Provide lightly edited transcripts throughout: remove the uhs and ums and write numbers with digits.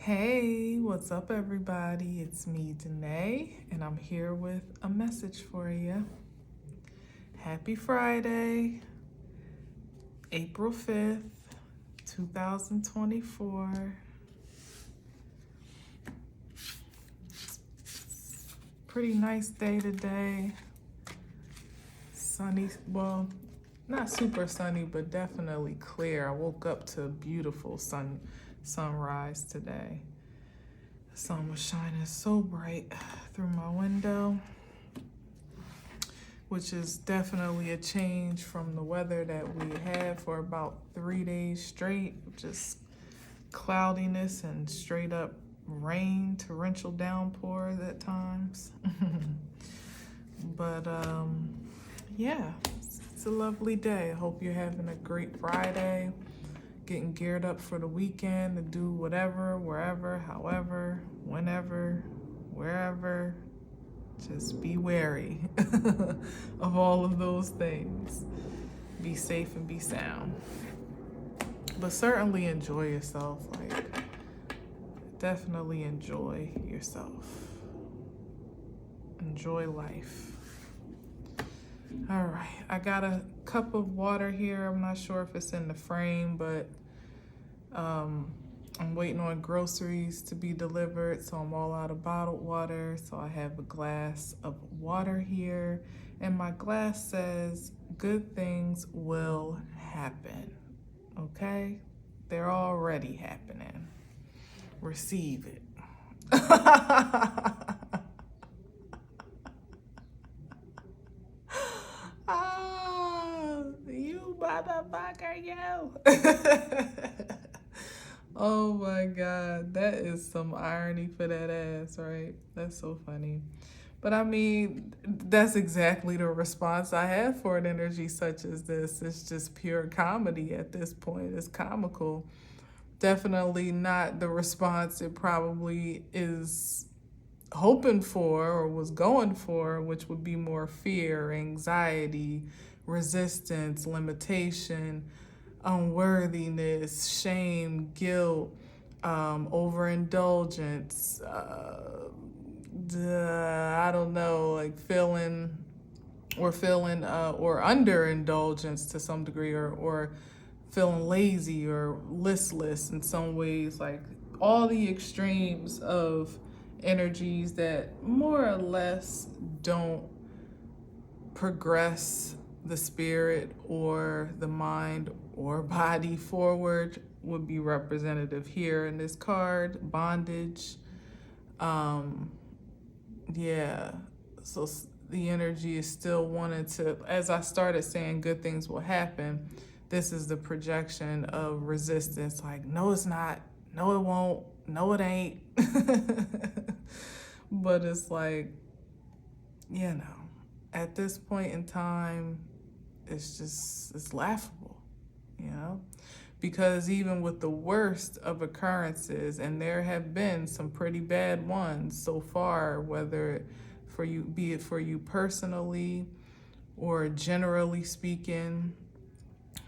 Hey, what's up, everybody? It's me, Danae, and I'm here with a message for you. Happy Friday, April 5th, 2024. Pretty nice day today. Sunny, well, not super sunny, but definitely clear. I woke up to a beautiful sunrise today. The sun was shining so bright through my window, which is definitely a change from the weather that we had for about 3 days straight. Just cloudiness and straight up rain, torrential downpours at times. But yeah, it's a lovely day. I hope you're having a great Friday, getting geared up for the weekend to do whatever, wherever, however, whenever, wherever. Just be wary of all of those things. Be safe and be sound. But certainly enjoy yourself. Like, definitely enjoy yourself. Enjoy life. All right, I got a cup of water here. I'm not sure if it's in the frame, but I'm waiting on groceries to be delivered, so I'm all out of bottled water. So I have a glass of water here, and my glass says, good things will happen, okay? They're already happening. Receive it. You motherfucker, you. Oh my God, that is some irony for that ass, right? That's so funny. But I mean, that's exactly the response I have for an energy such as this. It's just pure comedy at this point. It's comical. Definitely not the response it probably is hoping for or was going for, which would be more fear, anxiety, resistance, limitation, unworthiness, shame, guilt, overindulgence, I don't know, like feeling or underindulgence to some degree, or feeling lazy or listless in some ways, like all the extremes of energies that more or less don't progress the spirit or the mind or body forward would be representative here in this card. Bondage. Yeah, so the energy is still wanting to, as I started saying, good things will happen. This is the projection of resistance, like, no, it's not, no, it won't, no, it ain't. But it's like, you know, at this point in time, it's laughable, you know? Because even with the worst of occurrences, and there have been some pretty bad ones so far, whether for you, be it for you personally or generally speaking,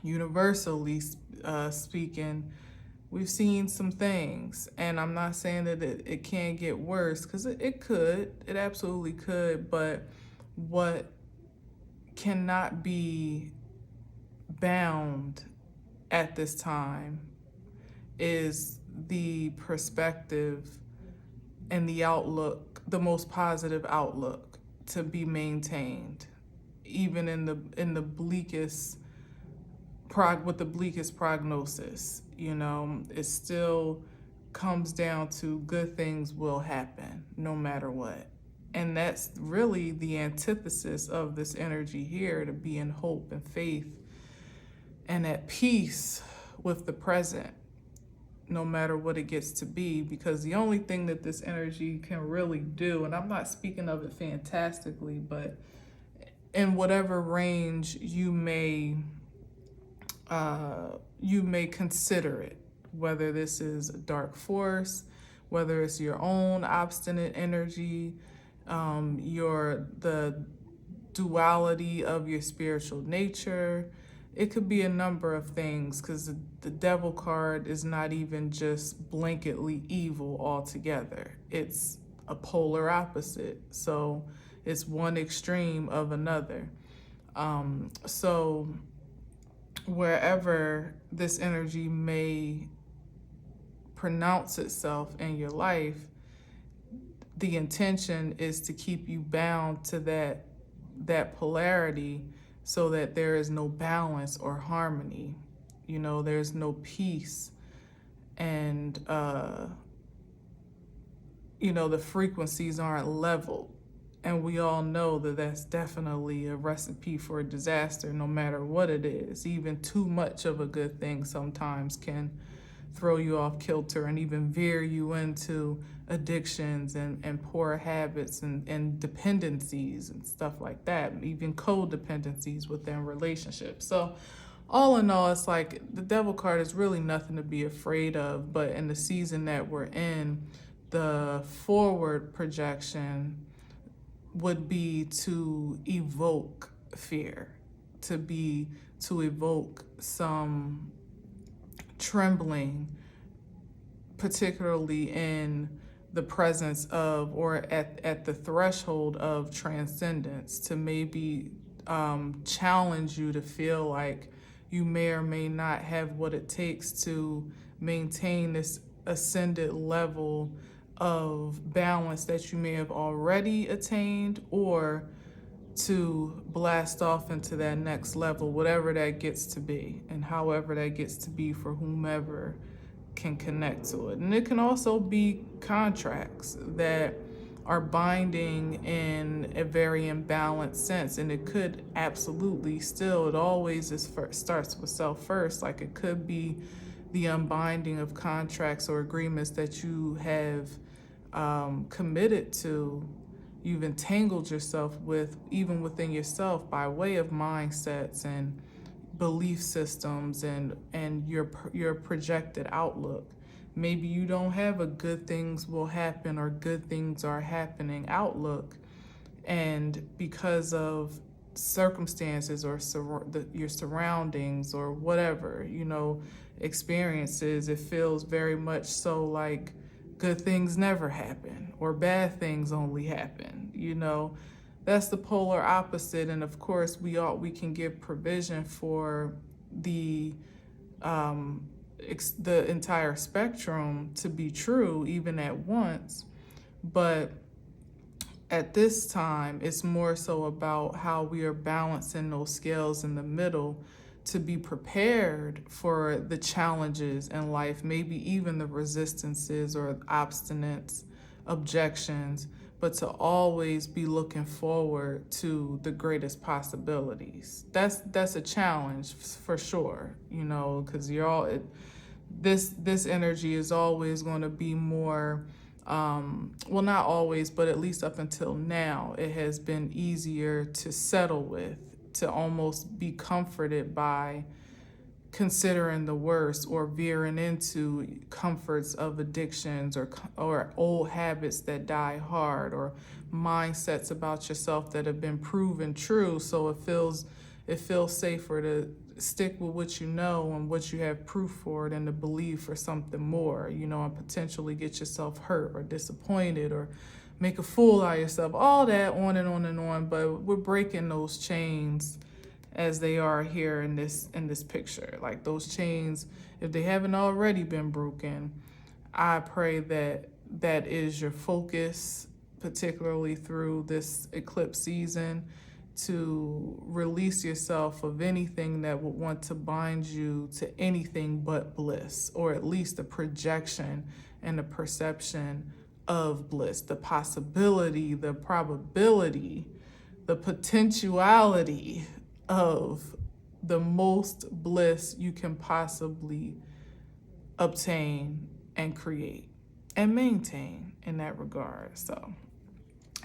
universally speaking, we've seen some things. And I'm not saying that it can't get worse, because it could, it absolutely could, but what cannot be bound at this time is the perspective and the outlook, the most positive outlook to be maintained, even in the bleakest with the bleakest prognosis. You know, it still comes down to good things will happen no matter what. And that's really the antithesis of this energy here, to be in hope and faith and at peace with the present, no matter what it gets to be. Because the only thing that this energy can really do, and I'm not speaking of it fantastically, but in whatever range you may consider it, whether this is a dark force, whether it's your own obstinate energy, the duality of your spiritual nature, it could be a number of things, because the devil card is not even just blanketly evil altogether. It's a polar opposite. So it's one extreme of another. So wherever this energy may pronounce itself in your life, the intention is to keep you bound to that polarity, so that there is no balance or harmony. There's no peace, and the frequencies aren't leveled. And we all know that that's definitely a recipe for a disaster, no matter what it is. Even too much of a good thing sometimes can throw you off kilter and even veer you into addictions and poor habits and dependencies and stuff like that, even codependencies within relationships. So all in all, it's like the devil card is really nothing to be afraid of. But in the season that we're in, the forward projection would be to evoke fear, to evoke some trembling, particularly in the presence of, or at the threshold of transcendence, to maybe challenge you to feel like you may or may not have what it takes to maintain this ascended level of balance that you may have already attained, or to blast off into that next level, whatever that gets to be, and however that gets to be for whomever can connect to it. And it can also be contracts that are binding in a very imbalanced sense, and it could absolutely still, it always starts with self first. Like, it could be the unbinding of contracts or agreements that you have committed to, you've entangled yourself with, even within yourself, by way of mindsets and belief systems and your projected outlook. Maybe you don't have a good things will happen or good things are happening outlook, and because of circumstances or your surroundings or whatever, experiences, it feels very much so like good things never happen or bad things only happen. That's the polar opposite. And of course, we can give provision for the entire spectrum to be true, even at once. But at this time, it's more so about how we are balancing those scales in the middle, to be prepared for the challenges in life, maybe even the resistances or obstinate objections, but to always be looking forward to the greatest possibilities. That's a challenge for sure, because this energy is always going to be more, well, not always, but at least up until now, it has been easier to settle with, to almost be comforted by considering the worst, or veering into comforts of addictions or old habits that die hard, or mindsets about yourself that have been proven true. So it feels safer to stick with what you know and what you have proof for, than to believe for something more, and potentially get yourself hurt or disappointed or make a fool out of yourself, all that, on and on and on. But we're breaking those chains as they are here in this picture. Like, those chains, if they haven't already been broken, I pray that is your focus, particularly through this eclipse season, to release yourself of anything that would want to bind you to anything but bliss, or at least the projection and the perception of bliss, the possibility, the probability, the potentiality of the most bliss you can possibly obtain and create and maintain in that regard. So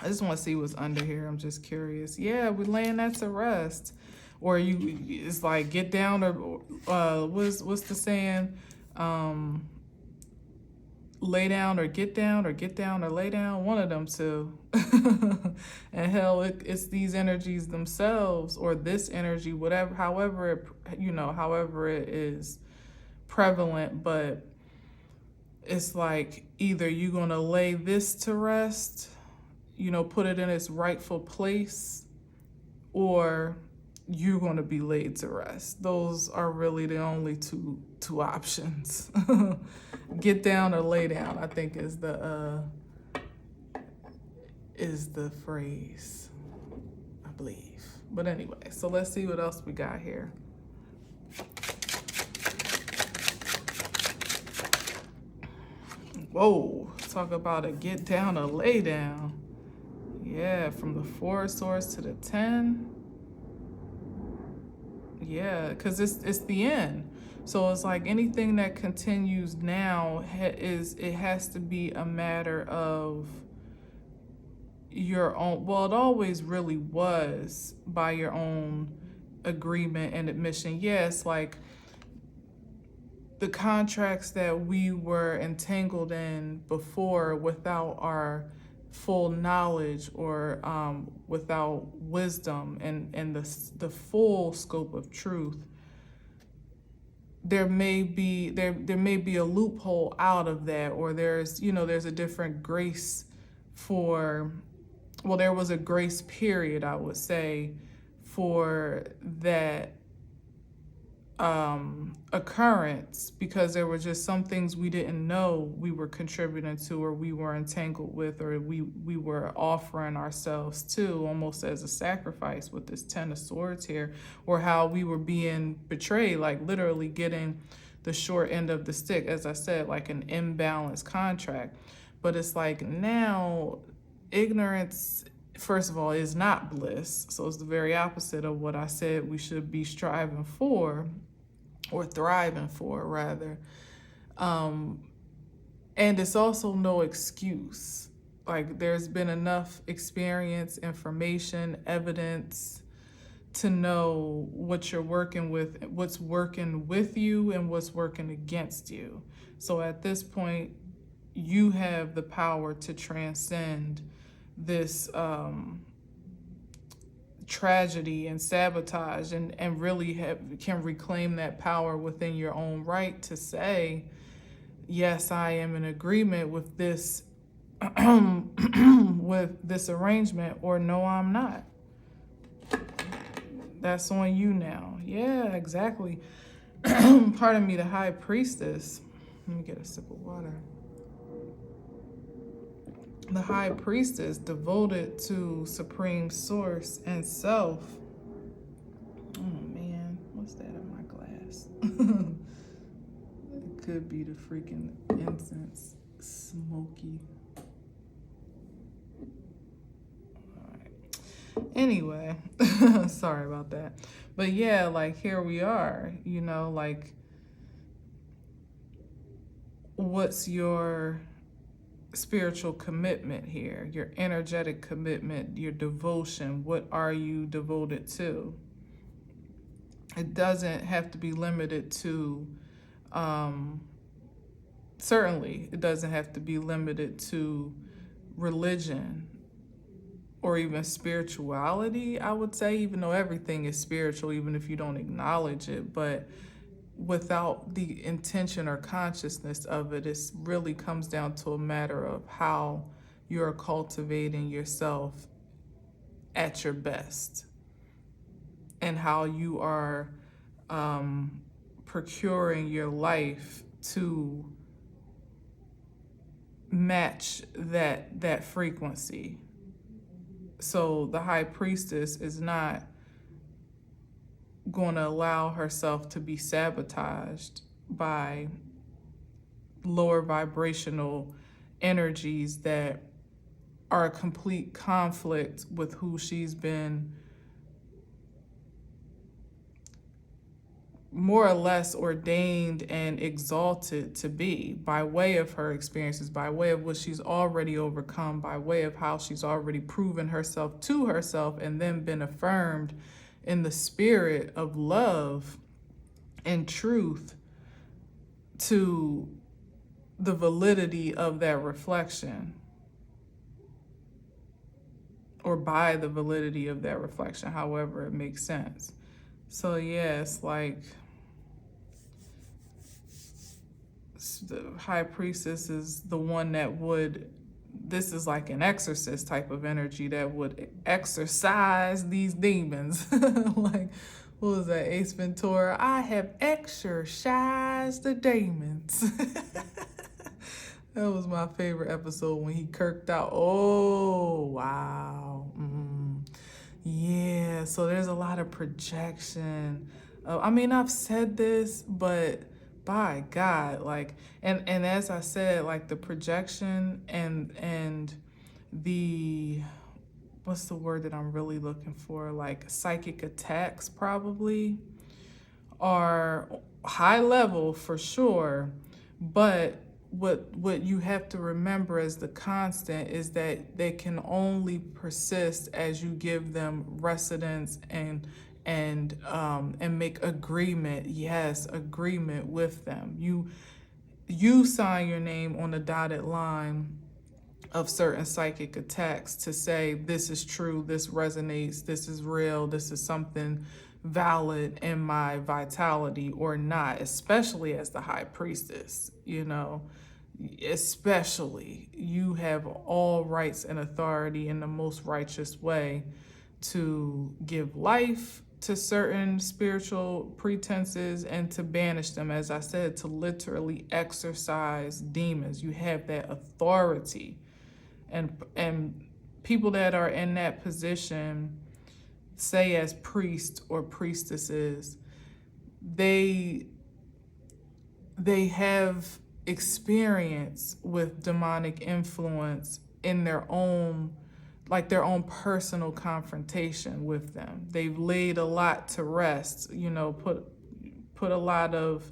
I just want to see what's under here. I'm just curious. Yeah, we're laying that to rest. Or it's like, get down, or what's the saying? lay down or get down, or get down or lay down, one of them two. And hell, it's these energies themselves, or this energy, whatever, however it, however it is prevalent. But it's like, either you're going to lay this to rest, put it in its rightful place, or you're going to be laid to rest. Those are really the only two options. Get down or lay down, I think is the phrase, I believe. But anyway, so let's see what else we got here. Whoa, talk about a get down or lay down. Yeah, from the 4 of Swords to the 10. Yeah, because it's the end. So it's like anything that continues now it has to be a matter of your own, well, it always really was by your own agreement and admission. Yes, like the contracts that we were entangled in before without our full knowledge, or without wisdom and the full scope of truth, there may be a loophole out of that, or there's a different grace for, well, there was a grace period, I would say, for that occurrence, because there were just some things we didn't know we were contributing to, or we were entangled with, or we were offering ourselves to, almost as a sacrifice with this 10 of Swords here, or how we were being betrayed, like literally getting the short end of the stick, as I said, like an imbalanced contract. But it's like now, ignorance, first of all, is not bliss. So it's the very opposite of what I said we should be striving for, or thriving for, rather. And it's also no excuse. Like, there's been enough experience, information, evidence to know what you're working with, what's working with you and what's working against you. So at this point, you have the power to transcend this tragedy and sabotage, and really can reclaim that power within your own right to say, yes, I am in agreement with this with this arrangement, or no, I'm not. That's on you now. Yeah, exactly. Pardon me, the High Priestess. Let me get a sip of water. The High Priestess, devoted to Supreme Source and Self. Oh man, what's that in my glass? It could be the freaking incense. Smoky. Alright. Anyway, sorry about that. But yeah, like here we are, like, what's your spiritual commitment here, your energetic commitment, your devotion? What are you devoted to? It doesn't have to be limited to, certainly it doesn't have to be limited to religion or even spirituality, I would say, even though everything is spiritual, even if you don't acknowledge it. But without the intention or consciousness of it, it really comes down to a matter of how you're cultivating yourself at your best, and how you are procuring your life to match that frequency. So the High Priestess is not going to allow herself to be sabotaged by lower vibrational energies that are a complete conflict with who she's been more or less ordained and exalted to be, by way of her experiences, by way of what she's already overcome, by way of how she's already proven herself to herself, and then been affirmed in the spirit of love and truth to the validity of that reflection, or by the validity of that reflection, however it makes sense. So yeah, it's like the high priestess is the one that would, this is like an exorcist type of energy that would exorcise these demons. Like, what was that, Ace Ventura? I have exorcised the demons. That was my favorite episode when he kirked out. Oh, wow. Yeah, so there's a lot of projection. I mean, I've said this, but by God, like, and as I said, like the projection and the, what's the word that I'm really looking for? Like psychic attacks probably are high level for sure, but what you have to remember as the constant is that they can only persist as you give them residence and make agreement. Yes, agreement with them. You sign your name on the dotted line of certain psychic attacks to say this is true, this resonates, this is real, this is something valid in my vitality or not, especially as the high priestess, you know. Especially, you have all rights and authority in the most righteous way to give life to certain spiritual pretenses and to banish them, as I said, to literally exorcise demons. You have that authority. And people that are in that position, say as priests or priestesses, they have experience with demonic influence in their own, like their own personal confrontation with them. They've laid a lot to rest, you know, put a lot of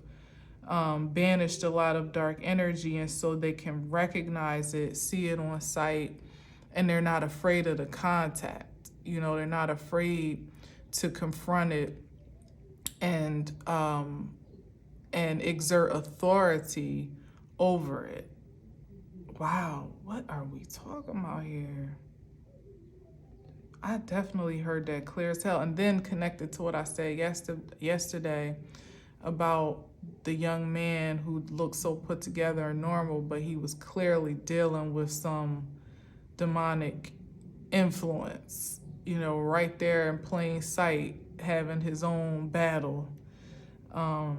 banished a lot of dark energy, and so they can recognize it, see it on sight, and they're not afraid of the contact. You know, they're not afraid to confront it and exert authority over it. Wow, what are we talking about here? I definitely heard that clear as hell. And then connected to what I said yesterday about the young man who looked so put together and normal, but he was clearly dealing with some demonic influence, you know, right there in plain sight, having his own battle. Wow.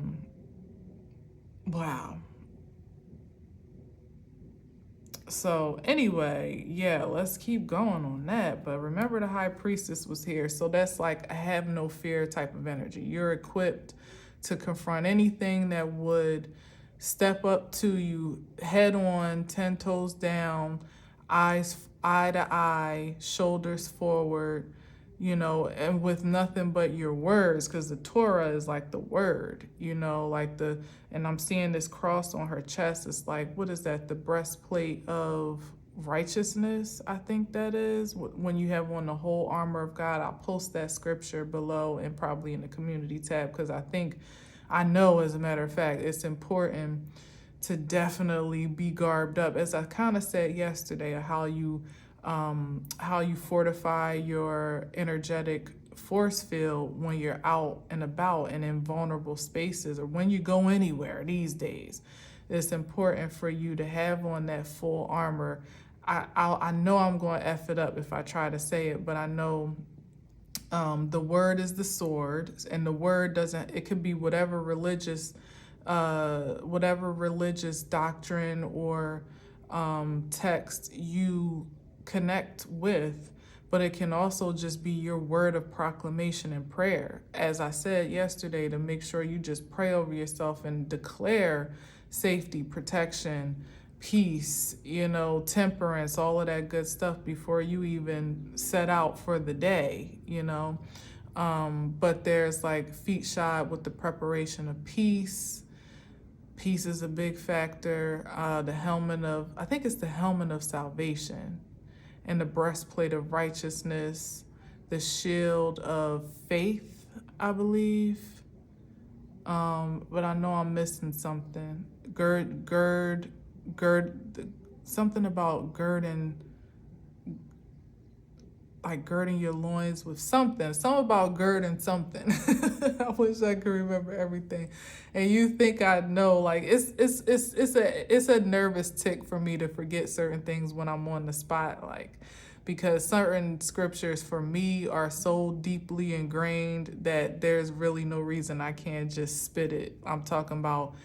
So anyway, yeah, let's keep going on that. But remember, the high priestess was here. So that's like a have no fear type of energy. You're equipped to confront anything that would step up to you head on, 10 toes down, eyes eye to eye, shoulders forward, you know, and with nothing but your words, because the Torah is like the word, you know, like and I'm seeing this cross on her chest. It's like, what is that? The breastplate of righteousness, I think that is. When you have on the whole armor of God, I'll post that scripture below and probably in the community tab, because I know, as a matter of fact, it's important to definitely be garbed up. As I kind of said yesterday, how you fortify your energetic force field when you're out and about and in vulnerable spaces, or when you go anywhere these days. It's important for you to have on that full armor. I know I'm going to F it up if I try to say it, but I know the word is the sword, and the word it could be whatever religious doctrine or text you connect with, but it can also just be your word of proclamation and prayer. As I said yesterday, to make sure you just pray over yourself and declare safety, protection, peace, you know, temperance, all of that good stuff before you even set out for the day, you know. But there's like feet shod with the preparation of peace. Peace is a big factor. I think it's the helmet of salvation, and the breastplate of righteousness, the shield of faith, I believe. But I know I'm missing something. Gird something about girding your loins with something about girding something. I wish I could remember everything. And you think I know, like it's a nervous tick for me to forget certain things when I'm on the spot, like, because certain scriptures for me are so deeply ingrained that there's really no reason I can't just spit it. I'm talking about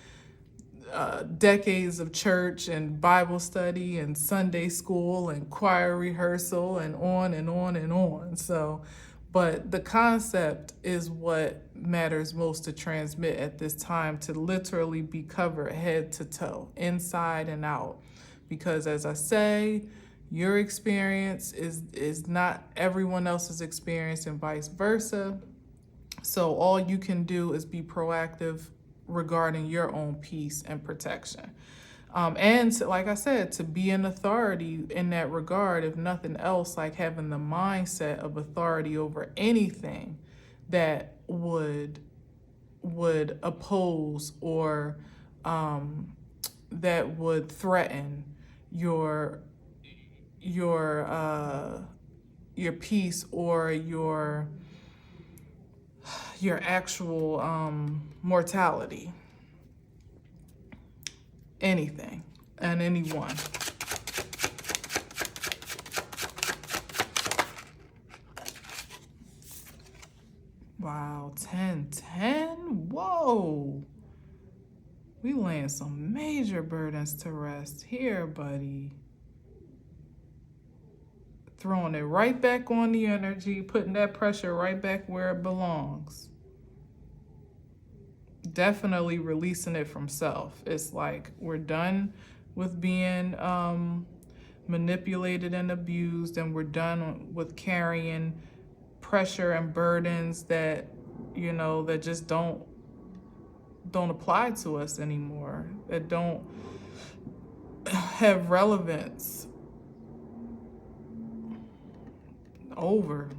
decades of church and Bible study and Sunday school and choir rehearsal and on and on and on. So, but the concept is what matters most to transmit at this time, to literally be covered head to toe, inside and out. Because as I say, your experience is not everyone else's experience and vice versa. So all you can do is be proactive regarding your own peace and protection. And to, like I said, to be an authority in that regard, if nothing else, like having the mindset of authority over anything that would oppose or that would threaten your peace or your actual mortality. Anything and anyone. Wow, 10. Whoa. We laying some major burdens to rest here, buddy. Throwing it right back on the energy, putting that pressure right back where it belongs. Definitely releasing it from self. It's like we're done with being manipulated and abused, and we're done with carrying pressure and burdens that, that just don't apply to us anymore, that don't have relevance. Over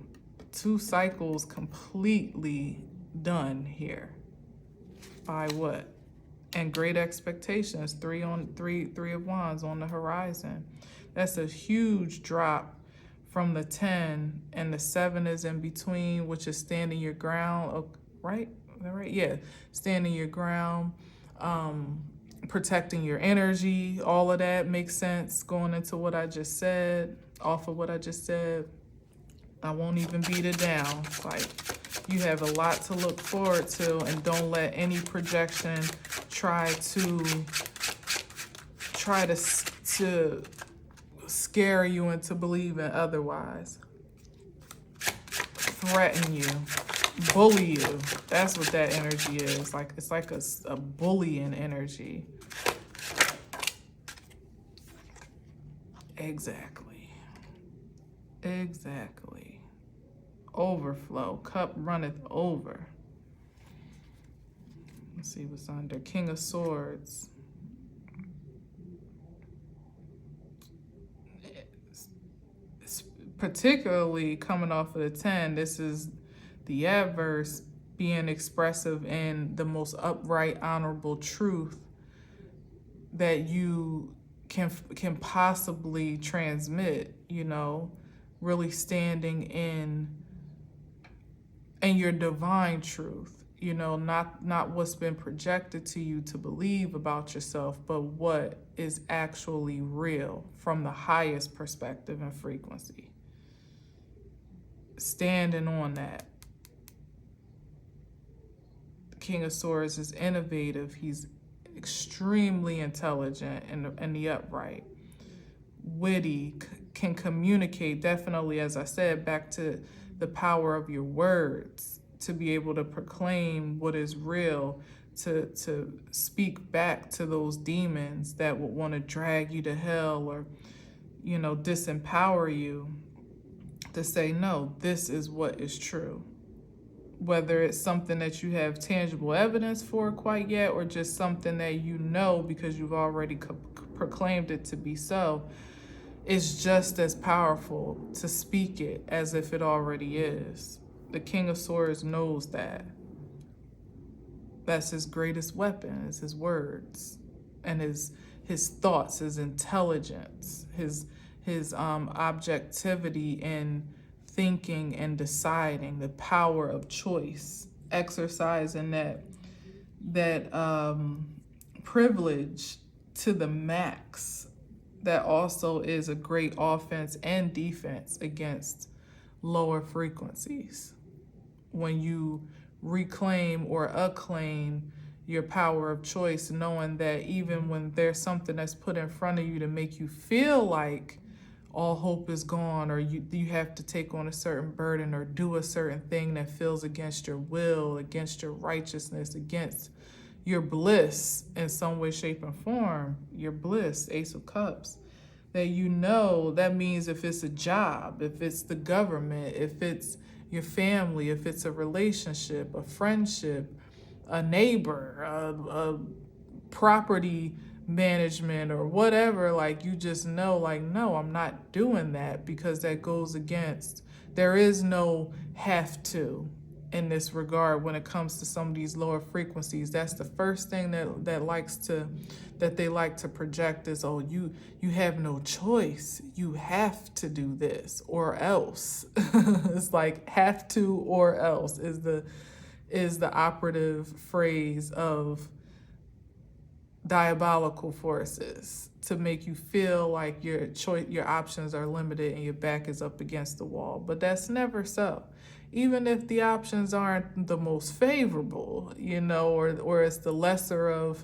2 cycles completely done here. By what? And great expectations. 3 of Wands on the horizon. That's a huge drop from the 10, and the 7 is in between, which is standing your ground. Oh, right? Is that right? Yeah. Standing your ground, protecting your energy. All of that makes sense going into what I just said, off of what I just said. I won't even beat it down. It's like you have a lot to look forward to, and don't let any projection try to scare you into believing otherwise. Threaten you, bully you. That's what that energy is. Like it's like a bullying energy. Exactly. Overflow. Cup runneth over. Let's see what's under. King of Swords. It's particularly coming off of the 10, this is the adverse being expressive in the most upright, honorable truth that you can possibly transmit, really standing in your divine truth, not what's been projected to you to believe about yourself, but what is actually real from the highest perspective and frequency. Standing on that. The King of Swords is innovative. He's extremely intelligent and the upright. Witty, can communicate, definitely, as I said, back to the power of your words, to be able to proclaim what is real, to speak back to those demons that would want to drag you to hell or, disempower you, to say, no, this is what is true. Whether it's something that you have tangible evidence for quite yet, or just something that because you've already proclaimed it to be so, it's just as powerful to speak it as if it already is. The King of Swords knows that. That's his greatest weapon, is his words and his his thoughts, his intelligence, his objectivity in thinking and deciding, the power of choice, exercising that privilege to the max. That also is a great offense and defense against lower frequencies. When you reclaim or acclaim your power of choice, knowing that even when there's something that's put in front of you to make you feel like all hope is gone, or you have to take on a certain burden or do a certain thing that feels against your will, against your righteousness, against your bliss in some way, shape, and form, your bliss, Ace of Cups, that that means if it's a job, if it's the government, if it's your family, if it's a relationship, a friendship, a neighbor, a property management or whatever, like you just know, like, no, I'm not doing that, because that goes against, there is no have to in this regard when it comes to some of these lower frequencies. That's the first thing that they like to project is, oh, you have no choice. You have to do this or else. It's like have to or else is the operative phrase of diabolical forces to make you feel like your options are limited and your back is up against the wall. But that's never so. Even if the options aren't the most favorable, or it's the lesser of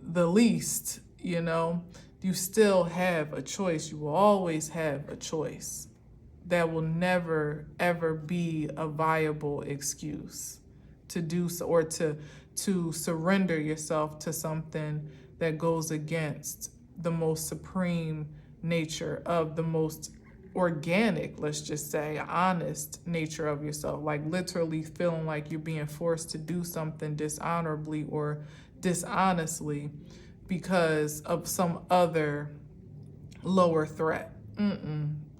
the least, you still have a choice. You will always have a choice. That will never, ever be a viable excuse to do so, or to surrender yourself to something that goes against the most supreme nature of the most organic, let's just say, honest nature of yourself. Like literally feeling like you're being forced to do something dishonorably or dishonestly because of some other lower threat.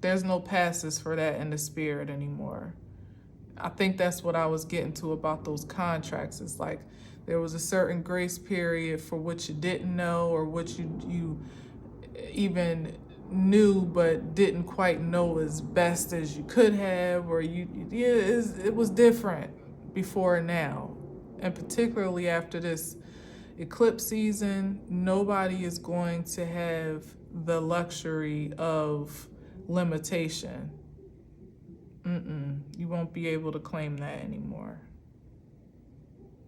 There's no passes for that in the spirit anymore. I think that's what I was getting to about those contracts. It's like there was a certain grace period for what you didn't know, or what you even knew but didn't quite know as best as you could have, or it was different before and now. And particularly after this eclipse season, nobody is going to have the luxury of limitation. You won't be able to claim that anymore.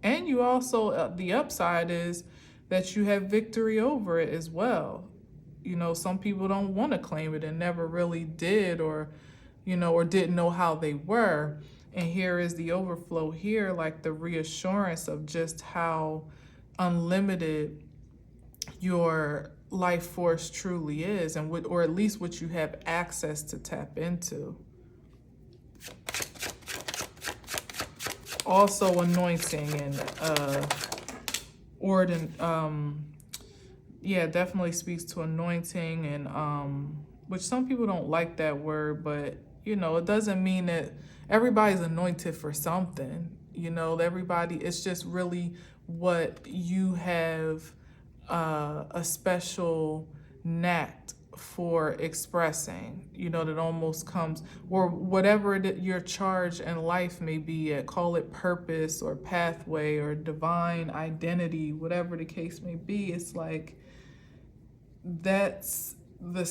And you also, the upside is that you have victory over it as well. Some people don't want to claim it and never really did, or didn't know how they were. And here is the overflow here, like the reassurance of just how unlimited your life force truly is, and or at least what you have access to tap into. Also anointing and definitely speaks to anointing, and which some people don't like that word, but it doesn't mean that everybody's anointed for something. Everybody, it's just really what you have a special knack for expressing, that almost comes, or whatever your charge in life may be, call it purpose or pathway or divine identity, whatever the case may be. It's like that's the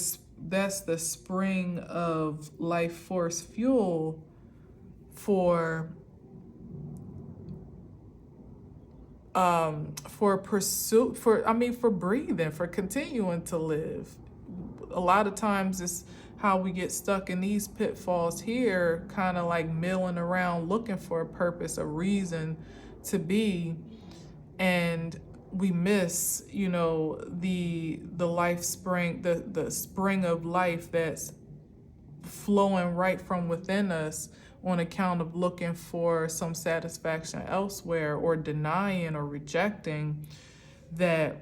spring of life force fuel for pursuit, for breathing, for continuing to live. A lot of times it's how we get stuck in these pitfalls here, kind of like milling around looking for a purpose, a reason to be, and we miss, the life spring, the spring of life that's flowing right from within us, on account of looking for some satisfaction elsewhere, or denying or rejecting that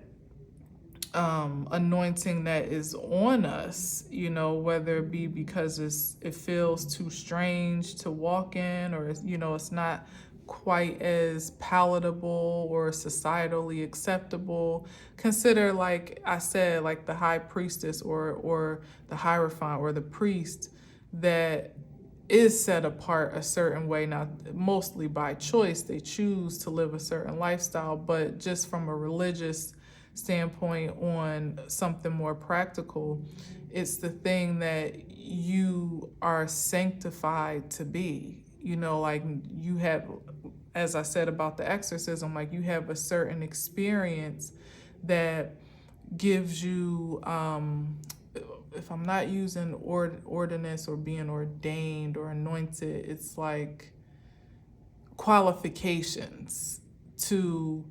anointing that is on us, whether it be because it feels too strange to walk in, or it's not quite as palatable or societally acceptable. Consider, like I said, like the high priestess or the hierophant or the priest that is set apart a certain way, not mostly by choice. They choose to live a certain lifestyle, but just from a religious standpoint on something more practical, it's the thing that you are sanctified to be. You know, like you have, as I said about the exorcism, like you have a certain experience that gives you, if I'm not using ordinance or being ordained or anointed, it's like qualifications to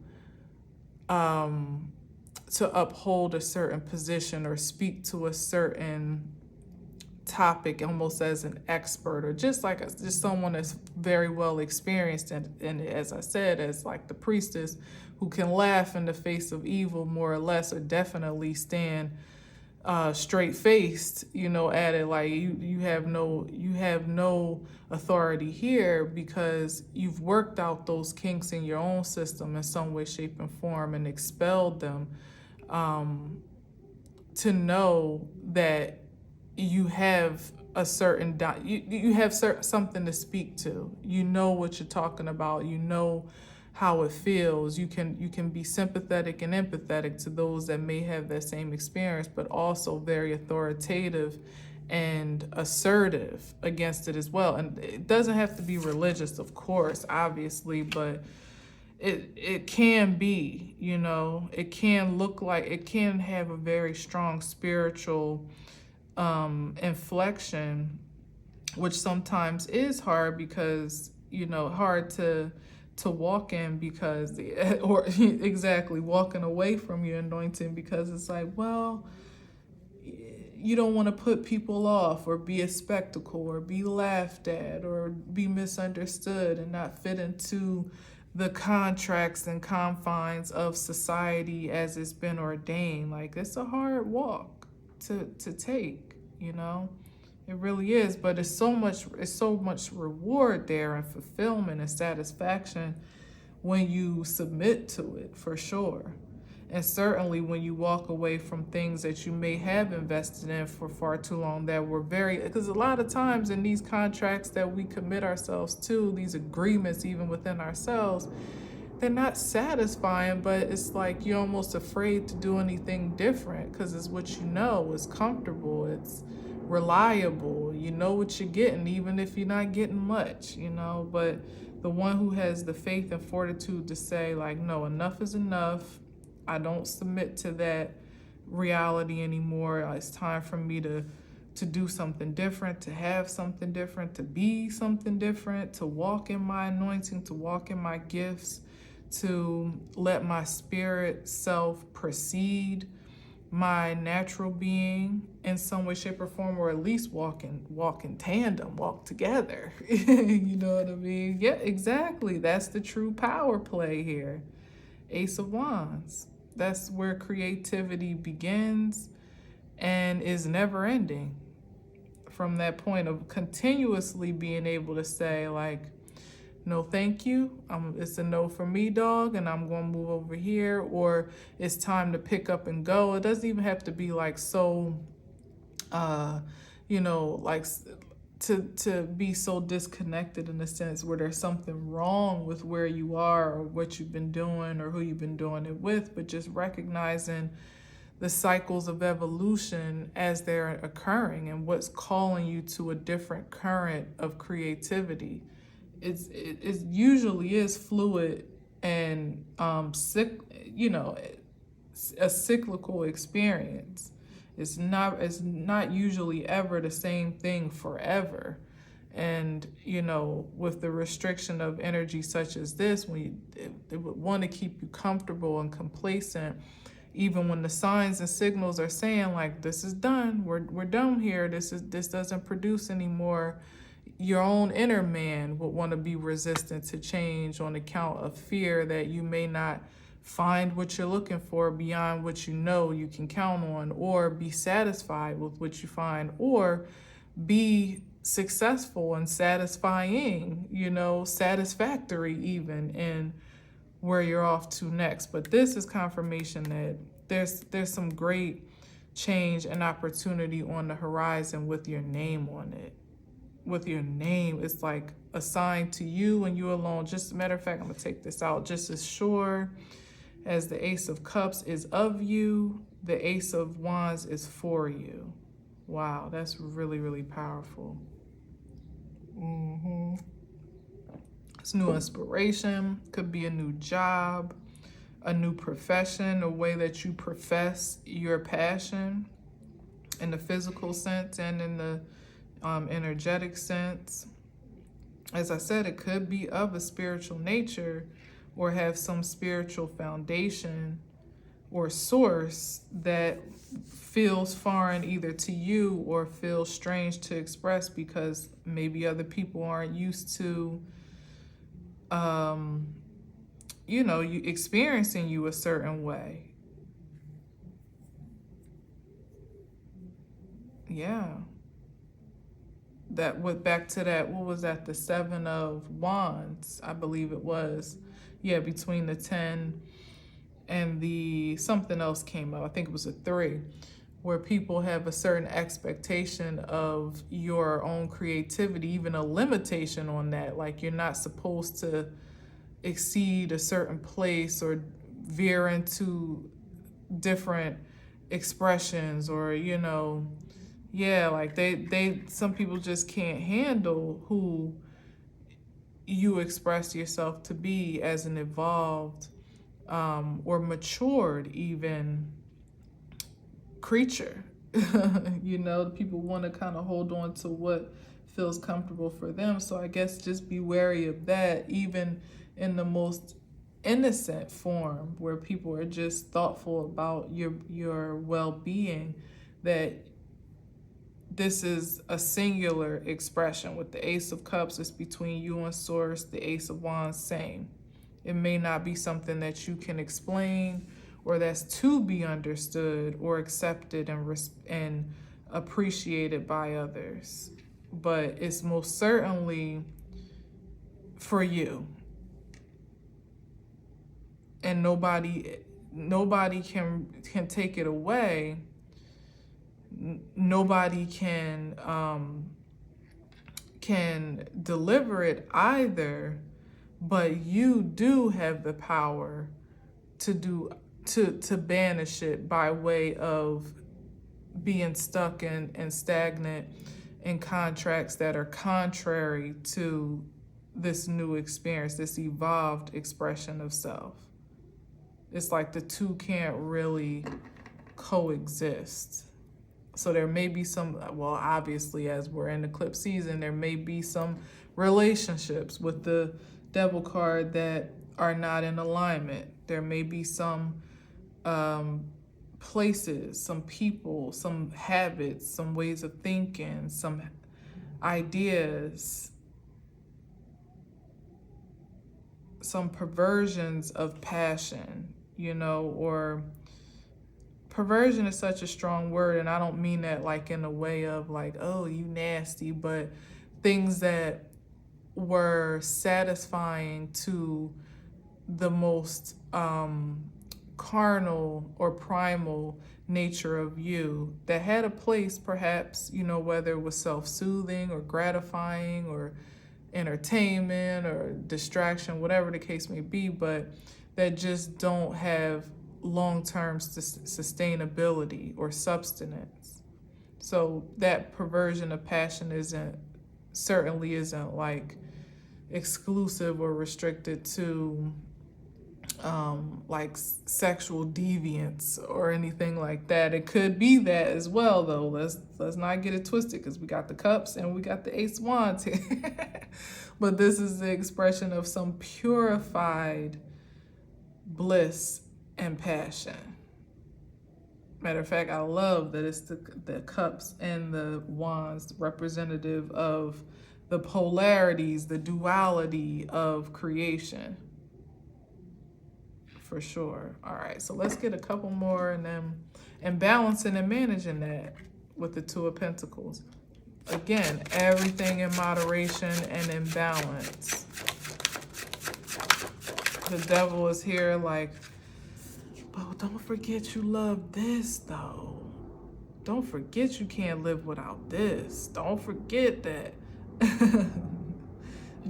uphold a certain position or speak to a certain topic almost as an expert, or just like just someone that's very well experienced and as I said, as like the priestess who can laugh in the face of evil more or less, or definitely stand straight faced, you know, at it. Like you have no authority here because you've worked out those kinks in your own system in some way, shape, and form and expelled them, to know that you have a certain you have something to speak to. You know what you're talking about. You know how it feels. You can be sympathetic and empathetic to those that may have that same experience, but also very authoritative and assertive against it as well. And it doesn't have to be religious, of course, obviously, but it can be, you know, it can look like, it can have a very strong spiritual inflection, which sometimes is hard because, you know, hard to walk in because, or exactly, walking away from your anointing because it's like, well, you don't want to put people off or be a spectacle or be laughed at or be misunderstood and not fit into the contracts and confines of society as it's been ordained. Like, it's a hard walk to take, you know. It really is, but it's so much reward there and fulfillment and satisfaction when you submit to it, for sure. And certainly when you walk away from things that you may have invested in for far too long that were because a lot of times in these contracts that we commit ourselves to, these agreements even within ourselves, they're not satisfying, but it's like you're almost afraid to do anything different because it's what you know, it's comfortable, it's reliable, you know what you're getting, even if you're not getting much, you know. But the one who has the faith and fortitude to say, like, no, enough is enough. I don't submit to that reality anymore. It's time for me to do something different, to have something different, to be something different, to walk in my anointing, to walk in my gifts, to let my spirit self precede my natural being in some way, shape, or form, or at least walk in tandem, walk together. You know what I mean? Yeah, exactly. That's the true power play here. Ace of Wands. That's where creativity begins and is never ending. From that point of continuously being able to say, like, no, thank you. It's a no for me, dog, and I'm going to move over here. Or it's time to pick up and go. It doesn't even have to be like so, you know, like to be so disconnected in a sense where there's something wrong with where you are or what you've been doing or who you've been doing it with, but just recognizing the cycles of evolution as they're occurring and what's calling you to a different current of creativity. It usually is fluid and you know, a cyclical experience. It's not usually ever the same thing forever. And, you know, with the restriction of energy such as this, when they would want to keep you comfortable and complacent, even when the signs and signals are saying, like, this is done, we're done here, this doesn't produce anymore. Your own inner man would want to be resistant to change on account of fear that you may not find what you're looking for beyond what you know you can count on, or be satisfied with what you find, or be successful and satisfying, you know, satisfactory even in where you're off to next. But this is confirmation that there's some great change and opportunity on the horizon with your name on it. With your name, it's like assigned to you and you alone. Just a matter of fact, I'm gonna take this out. Just as sure as the Ace of Cups is of you, the Ace of Wands is for you. Wow, that's really, really powerful. It's new inspiration, could be a new job, a new profession, a way that you profess your passion in the physical sense and in the energetic sense. As I said, it could be of a spiritual nature or have some spiritual foundation or source that feels foreign either to you or feels strange to express because maybe other people aren't used to you know, you experiencing you a certain way. Yeah. That went back to that, what was that, the Seven of Wands, I believe it was. Yeah, between the 10 and the something else came up. I think it was a 3, where people have a certain expectation of your own creativity, even a limitation on that. Like you're not supposed to exceed a certain place or veer into different expressions or, you know, yeah, like some people just can't handle who you express yourself to be as an evolved or matured even creature. You know, people want to kind of hold on to what feels comfortable for them. So I guess just be wary of that, even in the most innocent form where people are just thoughtful about your well-being, that this is a singular expression. With the Ace of Cups, it's between you and Source. The Ace of Wands, same. It may not be something that you can explain or that's to be understood or accepted and appreciated by others, but it's most certainly for you. And nobody can take it away. Nobody can deliver it either, but you do have the power to banish it by way of being stuck and stagnant in contracts that are contrary to this new experience, this evolved expression of self. It's like the two can't really coexist. So there may be some, well, obviously, as we're in eclipse season, there may be some relationships with the Devil card that are not in alignment. There may be some places, some people, some habits, some ways of thinking, some ideas, some perversions of passion, you know, or perversion is such a strong word, and I don't mean that like in a way of like, oh, you nasty, but things that were satisfying to the most carnal or primal nature of you that had a place perhaps, you know, whether it was self-soothing or gratifying or entertainment or distraction, whatever the case may be, but that just don't have long-term sustainability or substance. So that perversion of passion certainly isn't like exclusive or restricted to like sexual deviance or anything like that. It could be that as well, though. Let's not get it twisted, because we got the cups and we got the Ace of Wands here. But this is the expression of some purified bliss and passion. Matter of fact, I love that it's the cups and the wands representative of the polarities, the duality of creation. For sure. All right, so let's get a couple more and balancing and managing that with the Two of Pentacles. Again, everything in moderation and in balance. The devil is here like, but don't forget you love this though. Don't forget you can't live without this. Don't forget that.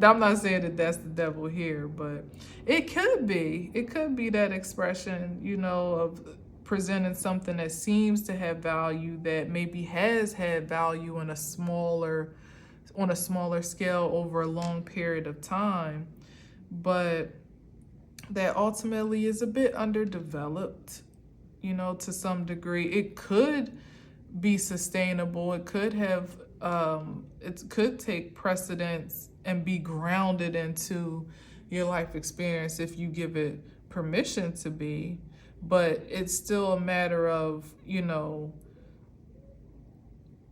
I'm not saying that that's the devil here, but it could be. It could be that expression, you know, of presenting something that seems to have value, that maybe has had value on a smaller scale over a long period of time, but that ultimately is a bit underdeveloped, you know, to some degree. It could be sustainable. It could have, it could take precedence and be grounded into your life experience if you give it permission to be. But it's still a matter of, you know,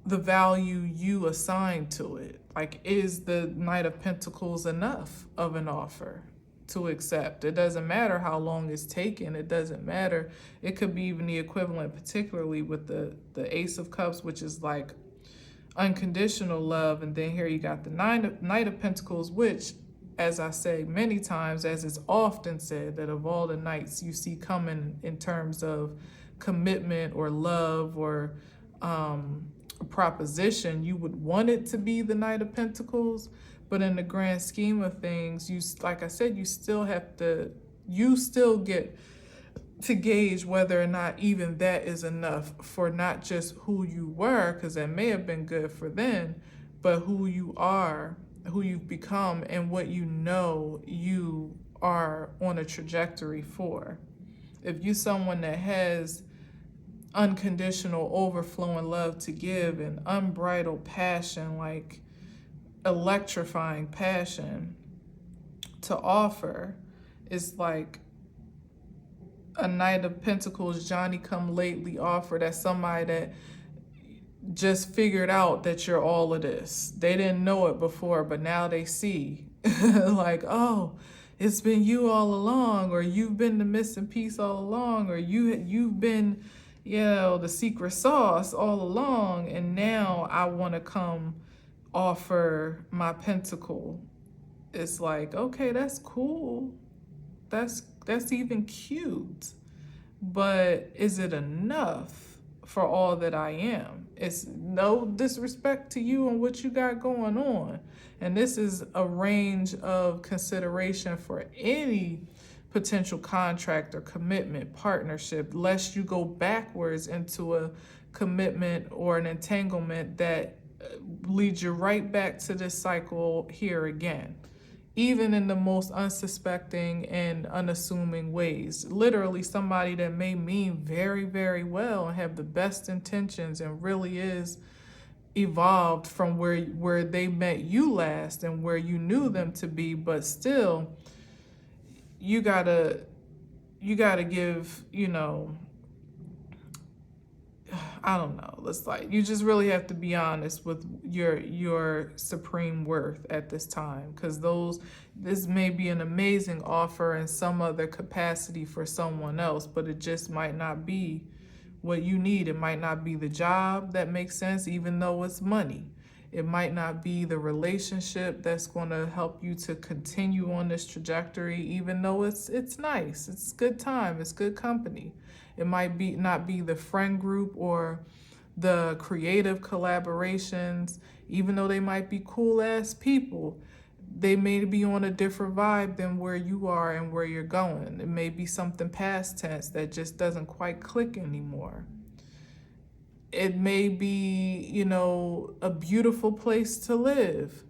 the value you assign to it. Like, is the Knight of Pentacles enough of an offer to accept? It doesn't matter how long it's taken. It doesn't matter. It could be even the equivalent, particularly with the Ace of Cups, which is like unconditional love. And then here you got the Knight of Pentacles, which, as I say many times, as it's often said, that of all the knights you see coming in terms of commitment or love or proposition, you would want it to be the Knight of Pentacles. But in the grand scheme of things, you, like I said, you still get to gauge whether or not even that is enough for not just who you were, because that may have been good for then, but who you are, who you've become, and what you know you are on a trajectory for. If you're someone that has unconditional overflowing love to give and unbridled passion, like electrifying passion to offer, is like a Knight of Pentacles, Johnny come lately offer. That's somebody that just figured out that you're all of this. They didn't know it before, but now they see. Like, oh, it's been you all along, or you've been the missing piece all along, or you've been, you know, the secret sauce all along, and now I want to come offer my pentacle. It's like, okay, that's cool. That's even cute. But is it enough for all that I am? It's no disrespect to you and what you got going on. And this is a range of consideration for any potential contract or commitment, partnership, lest you go backwards into a commitment or an entanglement that leads you right back to this cycle here again, even in the most unsuspecting and unassuming ways. Literally somebody that may mean very, very well and have the best intentions and really is evolved from where they met you last and where you knew them to be, but still you gotta give, you know, I don't know. It's like you just really have to be honest with your supreme worth at this time, because this may be an amazing offer in some other capacity for someone else, but it just might not be what you need. It might not be the job that makes sense, even though it's money. It might not be the relationship that's going to help you to continue on this trajectory, even though it's nice, it's good time, it's good company. It might not be the friend group or the creative collaborations, even though they might be cool ass people. They may be on a different vibe than where you are and where you're going. It may be something past tense that just doesn't quite click anymore. It may be, you know, a beautiful place to live,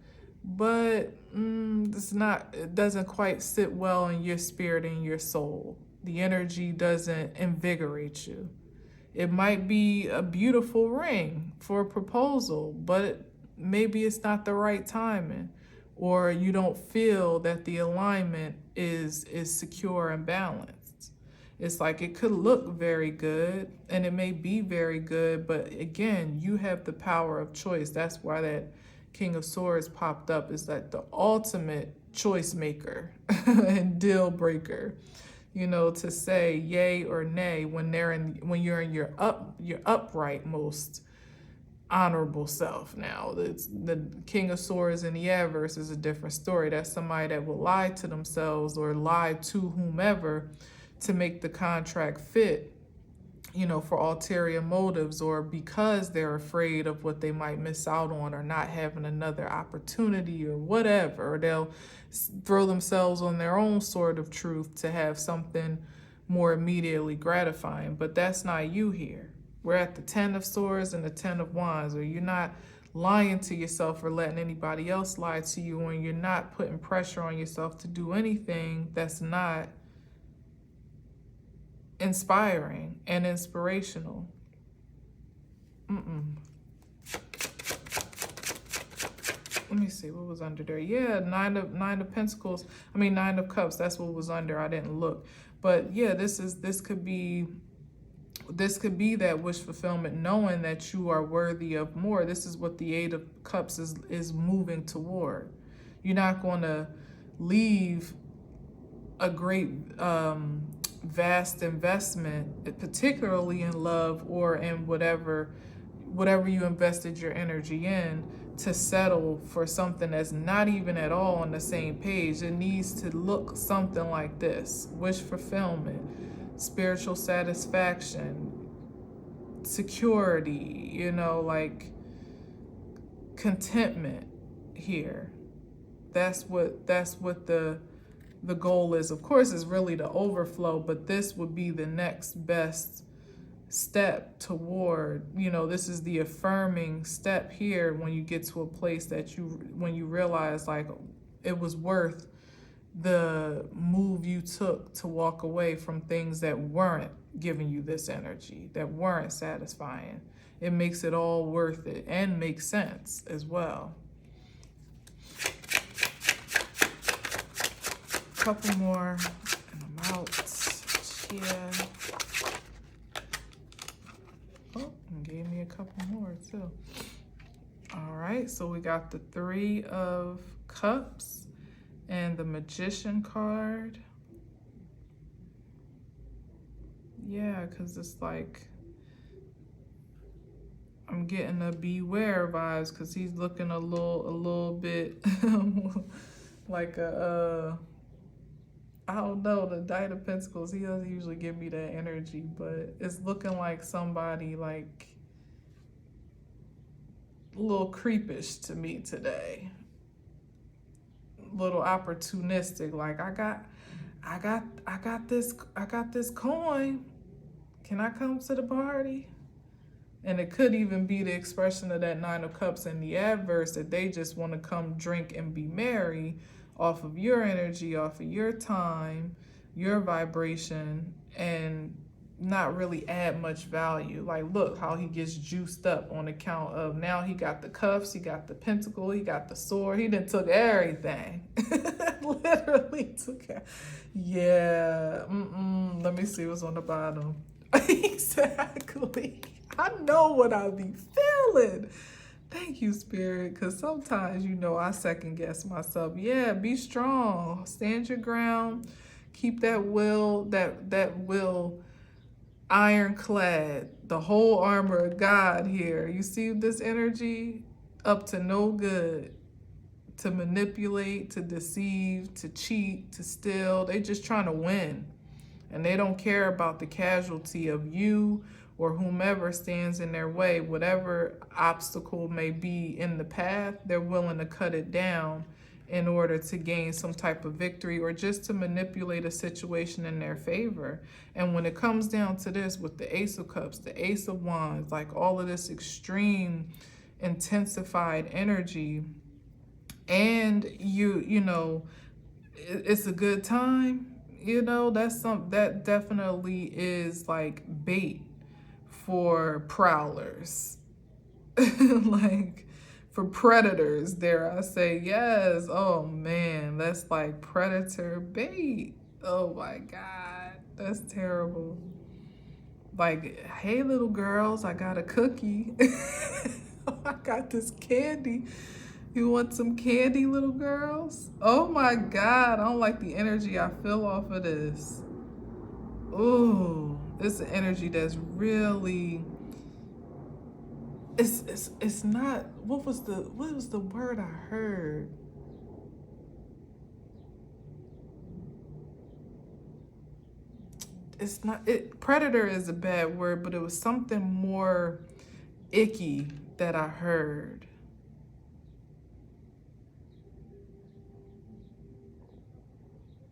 but it doesn't quite sit well in your spirit and your soul. The energy doesn't invigorate you. It might be a beautiful ring for a proposal, but maybe it's not the right timing, or you don't feel that the alignment is secure and balanced. It's like it could look very good and it may be very good, but again, you have the power of choice. That's why that King of Swords popped up, is that the ultimate choice maker and deal breaker, you know, to say yay or nay when you're in your upright most honorable self now. It's the King of Swords in the adverse is a different story. That's somebody that will lie to themselves or lie to whomever to make the contract fit, you know, for ulterior motives, or because they're afraid of what they might miss out on or not having another opportunity or whatever. Or they'll throw themselves on their own sword of truth to have something more immediately gratifying. But that's not you here. We're at the 10 of Swords and the 10 of Wands, or you're not lying to yourself or letting anybody else lie to you, and you're not putting pressure on yourself to do anything that's not inspiring and inspirational. Let me see what was under there. Yeah, nine of Pentacles. I mean, 9 of Cups. That's what was under. I didn't look, but yeah, this could be that wish fulfillment, knowing that you are worthy of more. This is what the 8 of Cups is moving toward. You're not going to leave a great vast investment, particularly in love or in whatever you invested your energy in, to settle for something that's not even at all on the same page. It needs to look something like this: wish fulfillment, spiritual satisfaction, security, you know, like contentment here. That's what the goal is. Of course, is really the overflow, but this would be the next best step toward, you know, this is the affirming step here when you get to a place that when you realize like it was worth the move you took to walk away from things that weren't giving you this energy, that weren't satisfying. It makes it all worth it and makes sense as well. Couple more and I'm out. Yeah. Oh, and gave me a couple more too. All right, so we got the 3 of Cups and the Magician card. Yeah, because it's like I'm getting a beware vibes, because he's looking a little bit like a I don't know, the Knight of Pentacles, he doesn't usually give me that energy, but it's looking like somebody like a little creepish to me today. A little opportunistic, like I got this coin. Can I come to the party? And it could even be the expression of that 9 of Cups in the adverse, that they just want to come drink and be merry off of your energy, off of your time, your vibration, and not really add much value. Like, look how he gets juiced up on account of now he got the cuffs, he got the pentacle, he got the sword. He done took everything. Literally took it. Yeah. Let me see what's on the bottom. Exactly. I know what I be feeling. Thank you, Spirit, because sometimes, you know, I second guess myself. Yeah, be strong. Stand your ground. Keep that will, that will ironclad, the whole armor of God here. You see this energy? Up to no good. To manipulate, to deceive, to cheat, to steal. They just trying to win. And they don't care about the casualty of you or whomever stands in their way. Whatever obstacle may be in the path, they're willing to cut it down in order to gain some type of victory or just to manipulate a situation in their favor. And when it comes down to this, with the Ace of Cups, the Ace of Wands, like all of this extreme intensified energy, and you know, it's a good time, you know, that definitely is like bait for prowlers. Like for predators, dare I say. Yes. Oh man, that's like predator bait. Oh my God, that's terrible. Like, hey little girls, I got a cookie. I got this candy. You want some candy, little girls? Oh my God, I don't like the energy I feel off of this. Ooh, it's an energy that's really, it's not, what was the word I heard? It's not, predator is a bad word, but it was something more icky that I heard.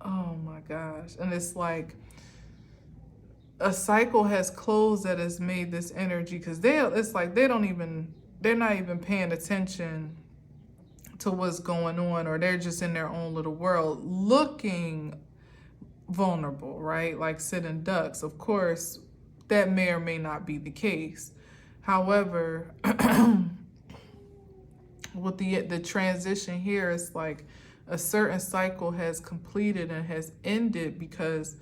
Oh my gosh. And it's like a cycle has closed that has made this energy, because it's like they're not even paying attention to what's going on, or they're just in their own little world looking vulnerable, right? Like sitting ducks. Of course, that may or may not be the case. However, with the transition here, it's like a certain cycle has completed and has ended because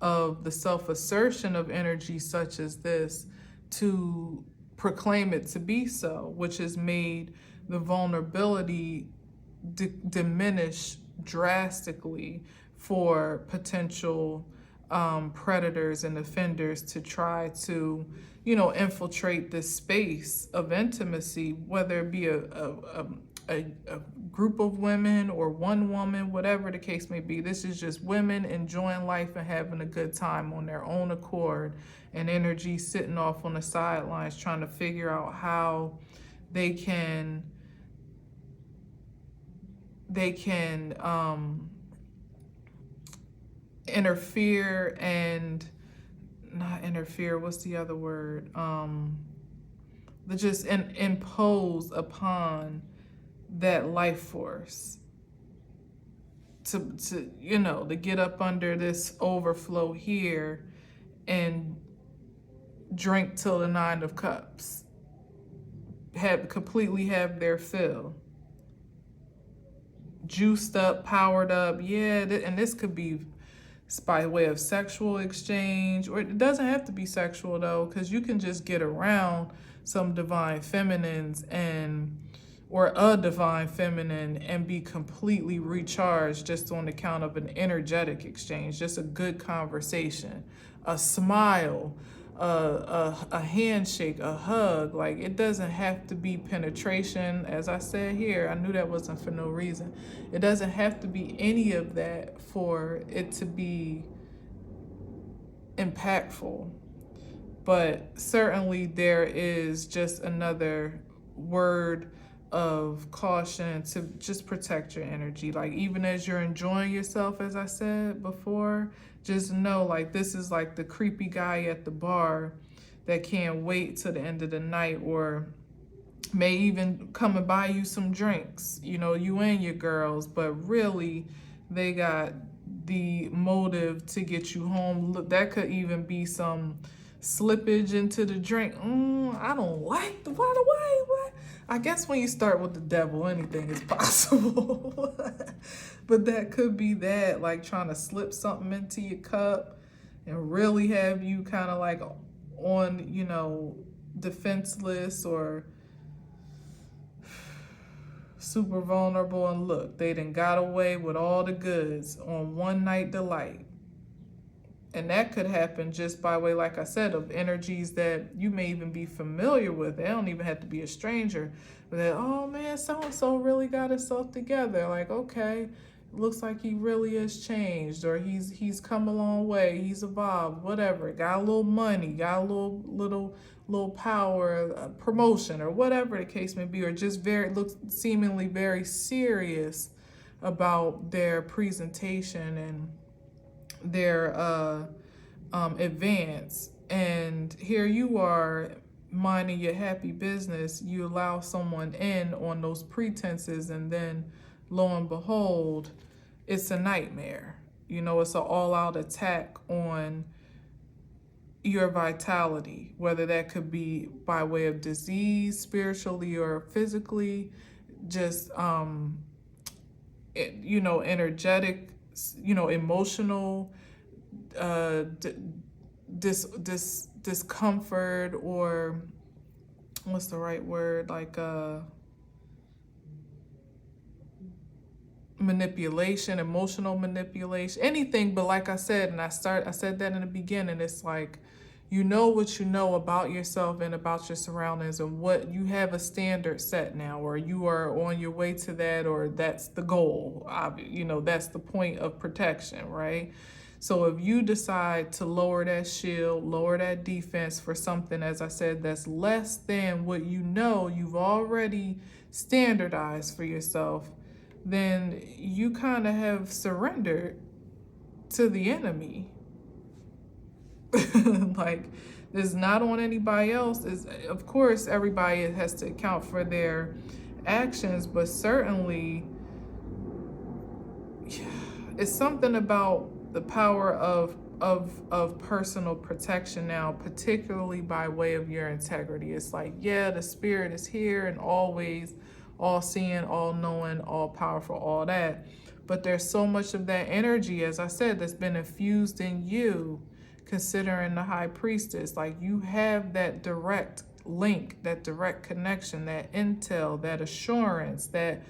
of the self-assertion of energy such as this to proclaim it to be so, which has made the vulnerability diminish drastically for potential predators and offenders to try to, infiltrate this space of intimacy, whether it be a group of women or one woman, whatever the case may be. This is just women enjoying life and having a good time on their own accord, and energy sitting off on the sidelines trying to figure out how they can interfere and not interfere, what's the other word? Just impose upon that life force to get up under this overflow here and drink till the 9 of cups, completely have their fill, juiced up, powered up. Yeah, and this could be by way of sexual exchange, or it doesn't have to be sexual though, because you can just get around some divine feminines or a divine feminine and be completely recharged just on account of an energetic exchange, just a good conversation, a smile, a handshake, a hug. Like, it doesn't have to be penetration. As I said here, I knew that wasn't for no reason. It doesn't have to be any of that for it to be impactful. But certainly there is just another word of caution to just protect your energy. Like, even as you're enjoying yourself, as I said before, just know, like, this is like the creepy guy at the bar that can't wait till the end of the night, or may even come and buy you some drinks, you and your girls, but really they got the motive to get you home. Look, that could even be some slippage into the drink. I don't like the what? I guess when you start with the devil, anything is possible. But that could be that, like trying to slip something into your cup and really have you kind of like on, defenseless or super vulnerable. And look, they done got away with all the goods on one night delight. And that could happen just by way, like I said, of energies that you may even be familiar with. They don't even have to be a stranger. But that, oh man, so-and-so really got himself together. Like, okay, looks like he really has changed, or he's come a long way, he's evolved, whatever. Got a little money, got a little power, promotion, or whatever the case may be, or just looks seemingly very serious about their presentation and their advance. And here you are minding your happy business. You allow someone in on those pretenses, and then lo and behold, it's a nightmare. It's an all-out attack on your vitality, whether that could be by way of disease, spiritually or physically, just energetic, emotional discomfort, or what's the right word, like manipulation, emotional manipulation, anything. But like I said, and I said that in the beginning, it's like, you know what you know about yourself and about your surroundings, and what you have a standard set now, or you are on your way to that, or that's the goal. You know, that's the point of protection, right? So if you decide to lower that shield, lower that defense for something, as I said, that's less than what you know you've already standardized for yourself, then you kind of have surrendered to the enemy. Like, it's not on anybody else. It's, of course, everybody has to account for their actions, but certainly it's something about the power of personal protection now, particularly by way of your integrity. It's like, yeah, the spirit is here and always all seeing, all knowing, all powerful, all that. But there's so much of that energy, as I said, that's been infused in you, considering the high priestess. Like, you have that direct link, that direct connection, that intel, that assurance, that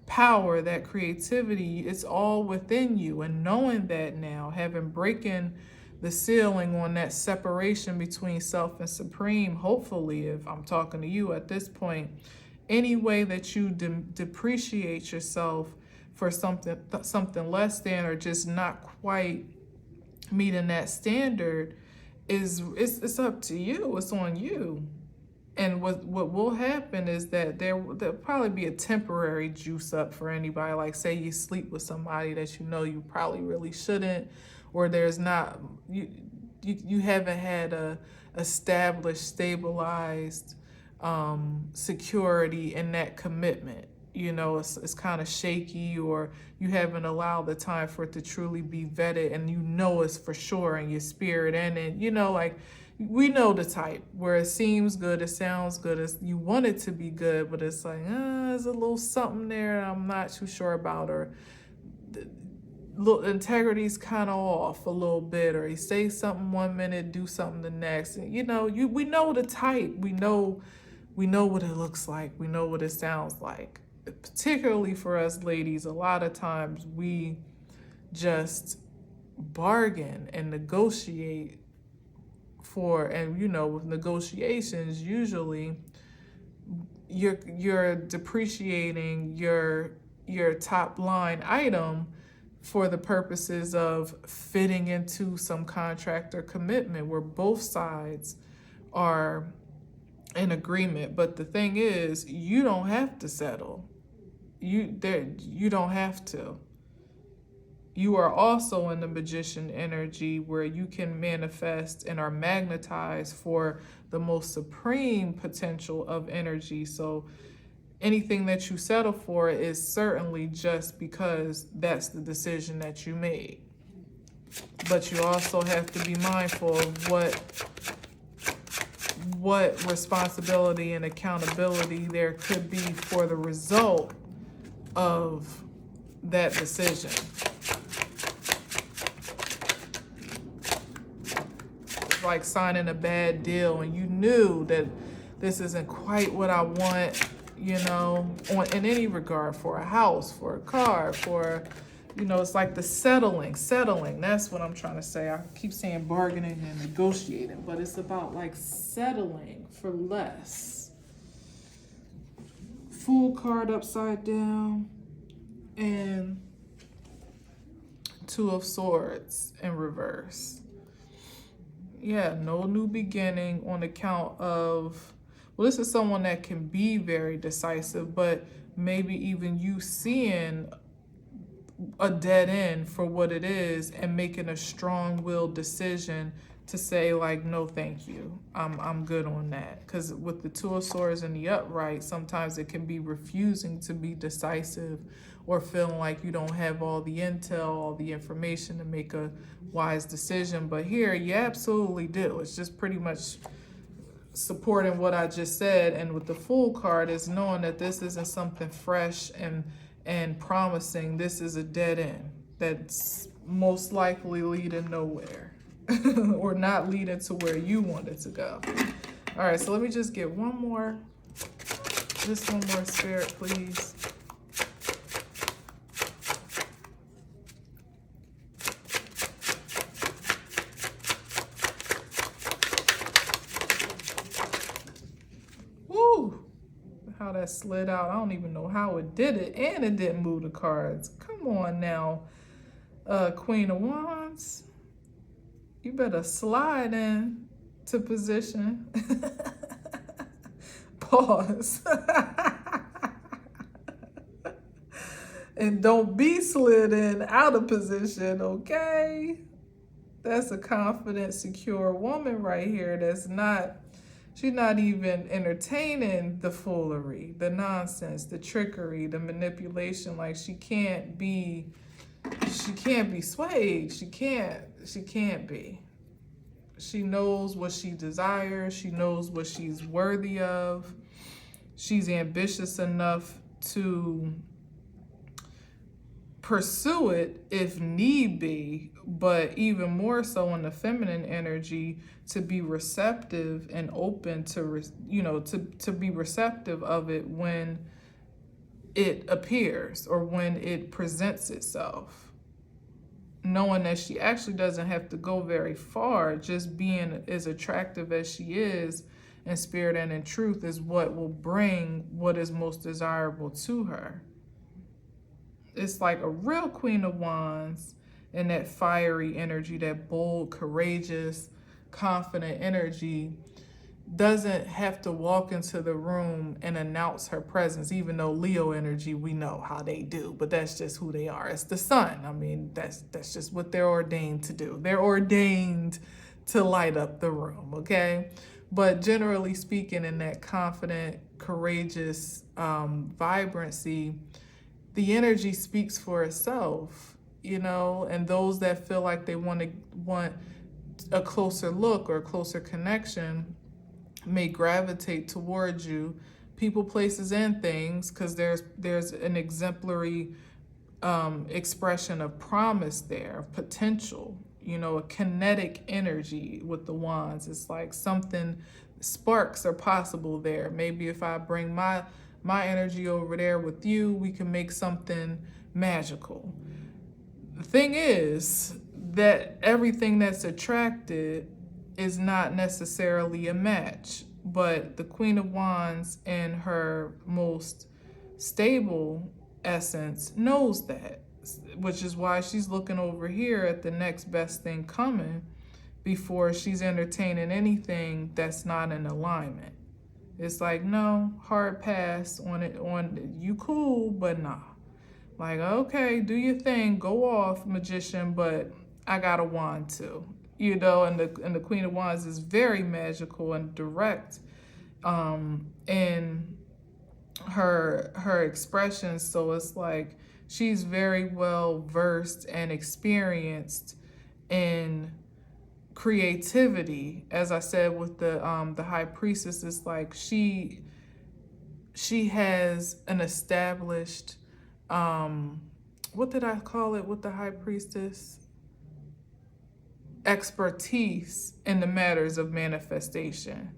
power, that creativity. It's all within you. And knowing that now, having breaking the ceiling on that separation between self and supreme, hopefully, if I'm talking to you at this point, any way that you depreciate yourself for something less than, or just not quite meeting that standard, it's up to you. It's on you. And what will happen is that there'll probably be a temporary juice up for anybody. Like, say you sleep with somebody that you know you probably really shouldn't, or there's not, you haven't had a established, stabilized security in that commitment. You know, it's kind of shaky, or you haven't allowed the time for it to truly be vetted, and you know it's for sure in your spirit. And you know, like, we know the type where it seems good, it sounds good, you want it to be good, but it's like, there's a little something there I'm not too sure about, or the integrity's kind of off a little bit, or you say something one minute, do something the next. And, you know, we know the type, we know what it looks like, we know what it sounds like. Particularly for us ladies, a lot of times we just bargain and negotiate for, and you know, with negotiations, usually you're depreciating your top line item for the purposes of fitting into some contract or commitment where both sides are in agreement. But the thing is, you don't have to settle. You don't have to. You are also in the magician energy, where you can manifest and are magnetized for the most supreme potential of energy. So anything that you settle for is certainly just because that's the decision that you made. But you also have to be mindful of what responsibility and accountability there could be for the result of that decision. It's like signing a bad deal and you knew that this isn't quite what I want, you know, in any regard, for a house, for a car, for, you know, it's like the settling. That's what I'm trying to say. I keep saying bargaining and negotiating, but it's about like settling for less. Fool card upside down, and Two of Swords in reverse. Yeah, no new beginning on account of, well, this is someone that can be very decisive, but maybe even you seeing a dead end for what it is and making a strong-willed decision to say, like, no thank you, I'm good on that. Because with the Two of Swords in the upright, sometimes it can be refusing to be decisive, or feeling like you don't have all the intel, all the information to make a wise decision. But here you absolutely do. It's just pretty much supporting what I just said. And with the Fool card is knowing that this isn't something fresh and promising. This is a dead end that's most likely leading nowhere. Or not leading to where you want it to go. All right, so let me just get one more spirit, please. slid out. I don't even know how it did it. And it didn't move the cards. Come on now, Queen of Wands. You better slide in to position. Pause. And don't be slid in out of position, okay? That's a confident, secure woman right here she's not even entertaining the foolery, the nonsense, the trickery, the manipulation. Like she can't be swayed. She can't be. She knows what she desires. She knows what she's worthy of. She's ambitious enough to pursue it if need be, but even more so in the feminine energy, to be receptive and open to, to be receptive of it when it appears or when it presents itself. Knowing that she actually doesn't have to go very far, just being as attractive as she is in spirit and in truth is what will bring what is most desirable to her. It's like a real Queen of Wands and that fiery energy, that bold, courageous, confident energy doesn't have to walk into the room and announce her presence, even though Leo energy, we know how they do, but that's just who they are. It's the sun. I mean, that's just what they're ordained to do. They're ordained to light up the room, okay? But generally speaking, in that confident, courageous vibrancy, the energy speaks for itself, and those that feel like they want a closer look or a closer connection may gravitate towards you, people, places, and things, because there's an exemplary expression of promise there, of potential, a kinetic energy with the wands. It's like sparks are possible there. Maybe if I bring my energy over there with you, we can make something magical. The thing is that everything that's attracted is not necessarily a match, but the Queen of Wands in her most stable essence knows that, which is why she's looking over here at the next best thing coming before she's entertaining anything that's not in alignment. It's like, no, hard pass on it. You cool, but nah. Like, okay, do your thing, go off, magician, but I got a wand too. And the Queen of Wands is very magical and direct in her expressions. So it's like she's very well versed and experienced in creativity. As I said with the High Priestess, it's like she has an established what did I call it with the High Priestess? Expertise in the matters of manifestation.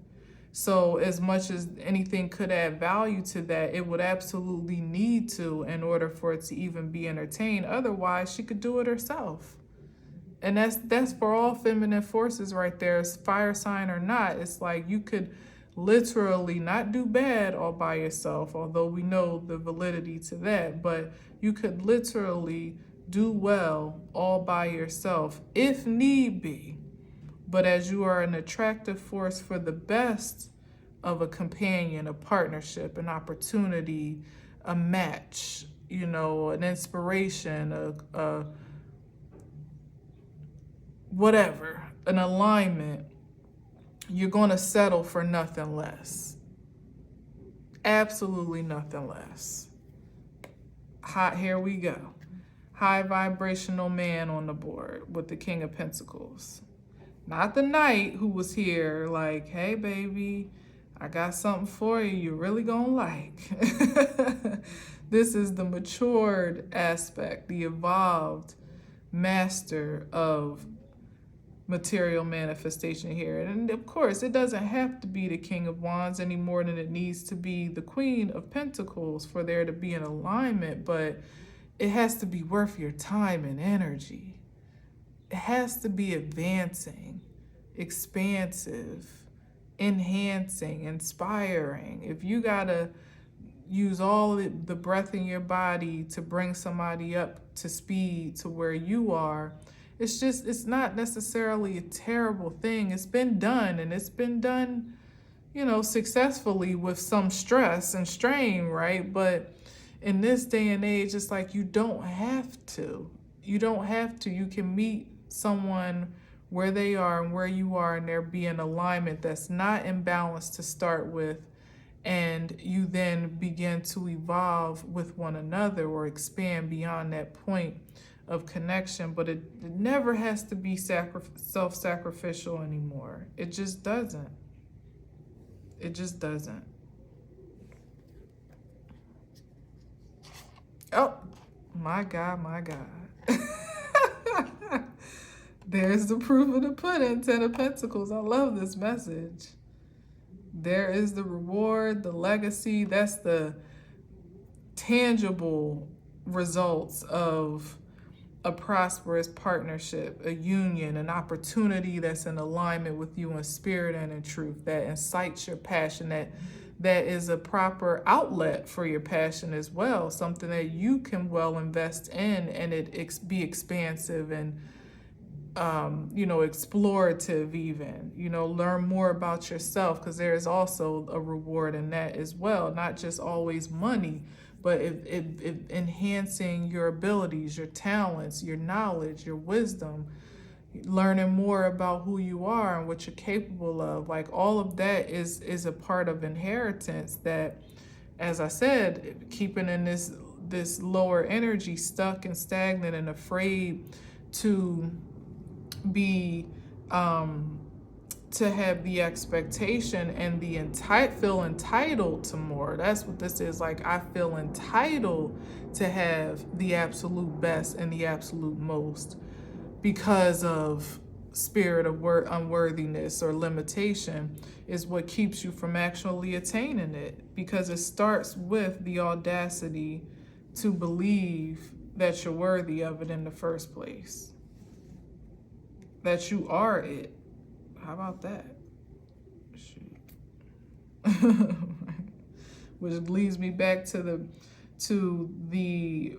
So as much as anything could add value to that, it would absolutely need to in order for it to even be entertained. Otherwise, she could do it herself. And that's for all feminine forces right there, fire sign or not. It's like you could literally not do bad all by yourself, although we know the validity to that, but you could literally do well all by yourself if need be. But as you are an attractive force for the best of a companion, a partnership, an opportunity, a match, an inspiration, a whatever, an alignment, you're going to settle for nothing less. Absolutely nothing less. Here we go. High vibrational man on the board with the King of Pentacles. Not the Knight who was here like, hey, baby, I got something for you you're really going to like. This is the matured aspect, the evolved master of material manifestation here. And of course, it doesn't have to be the King of Wands any more than it needs to be the Queen of Pentacles for there to be an alignment, but it has to be worth your time and energy. It has to be advancing, expansive, enhancing, inspiring. If you gotta use all the breath in your body to bring somebody up to speed to where you are, it's not necessarily a terrible thing. It's been done, and it's been done, successfully with some stress and strain, right? But in this day and age, it's like you don't have to. You don't have to. You can meet someone where they are and where you are, and there be an alignment that's not imbalanced to start with, and you then begin to evolve with one another or expand beyond that point of connection. But it never has to be self-sacrificial anymore. It just doesn't. It just doesn't. Oh, my God, my God. There's the proof of the pudding, 10 of Pentacles. I love this message. There is the reward, the legacy. That's the tangible results of a prosperous partnership, a union, an opportunity that's in alignment with you in spirit and in truth, that incites your passion, that is a proper outlet for your passion as well, something that you can well invest in, and it be expansive and explorative even, learn more about yourself, because there is also a reward in that as well, not just always money, but it enhancing your abilities, your talents, your knowledge, your wisdom, learning more about who you are and what you're capable of. Like, all of that is a part of inheritance that, as I said, keeping in this lower energy, stuck and stagnant and afraid to be to have the expectation and feel entitled to more. That's what this is. Like, I feel entitled to have the absolute best and the absolute most because of spirit of unworthiness or limitation is what keeps you from actually attaining it, because it starts with the audacity to believe that you're worthy of it in the first place, that you are it. How about that? Shoot. Which leads me back to the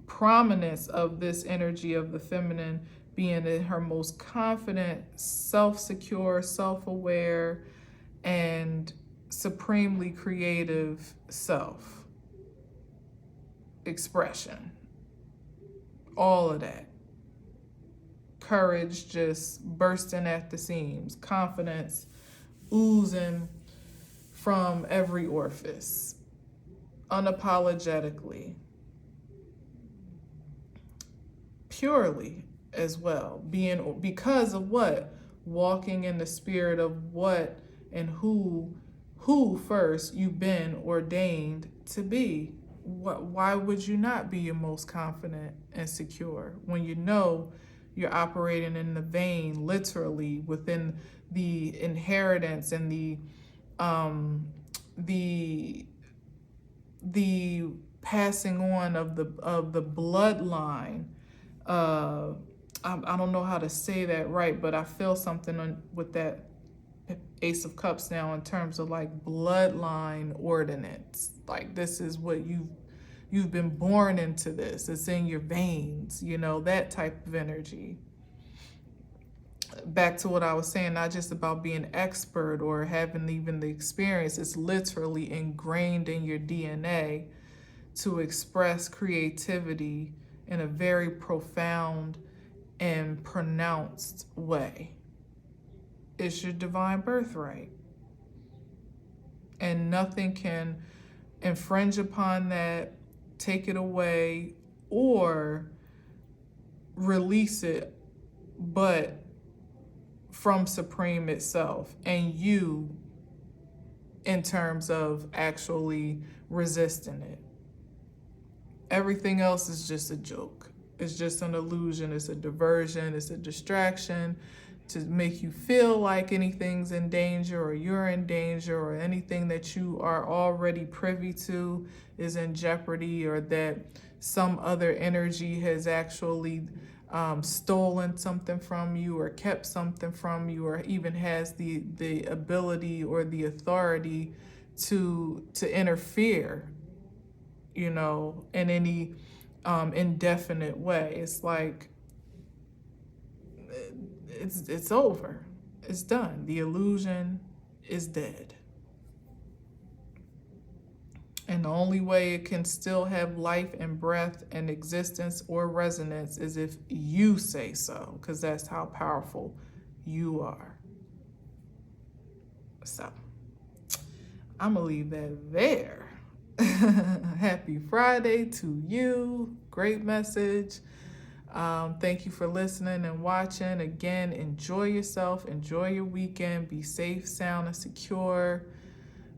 prominence of this energy of the feminine being in her most confident, self-secure, self-aware, and supremely creative self expression. All of that. Courage just bursting at the seams, confidence oozing from every orifice, unapologetically, purely as well, because of what? Walking in the spirit of what and who first you've been ordained to be. Why would you not be your most confident and secure when you know you're operating in the vein, literally, within the inheritance and the passing on of the bloodline. I don't know how to say that right, but I feel something with that Ace of Cups now in terms of like bloodline ordinance. Like, this is what you've been born into this. It's in your veins, that type of energy. Back to what I was saying, not just about being expert or having even the experience. It's literally ingrained in your DNA to express creativity in a very profound and pronounced way. It's your divine birthright. And nothing can infringe upon that, take it away, or release it, but from Supreme itself and you, in terms of actually resisting it. Everything else is just a joke. It's just an illusion. It's a diversion. It's a distraction to make you feel like anything's in danger or you're in danger or anything that you are already privy to is in jeopardy, or that some other energy has actually stolen something from you or kept something from you, or even has the ability or the authority to interfere you know, in any indefinite way. It's like, it's over. It's done. The illusion is dead. And the only way it can still have life and breath and existence or resonance is if you say so, because that's how powerful you are. So I'm gonna leave that there. Happy Friday to you. Great message. Thank you for listening and watching. Again, enjoy yourself. Enjoy your weekend. Be safe, sound, and secure.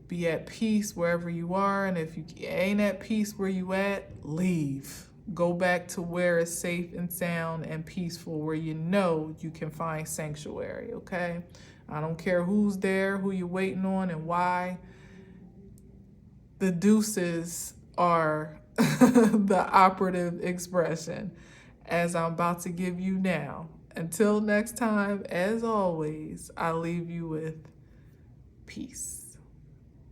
Be at peace wherever you are. And if you ain't at peace where you at, leave. Go back to where it's safe and sound and peaceful, where you know you can find sanctuary, okay? I don't care who's there, who you're waiting on, and why. The deuces are the operative expression, as I'm about to give you now. Until next time, as always, I leave you with peace.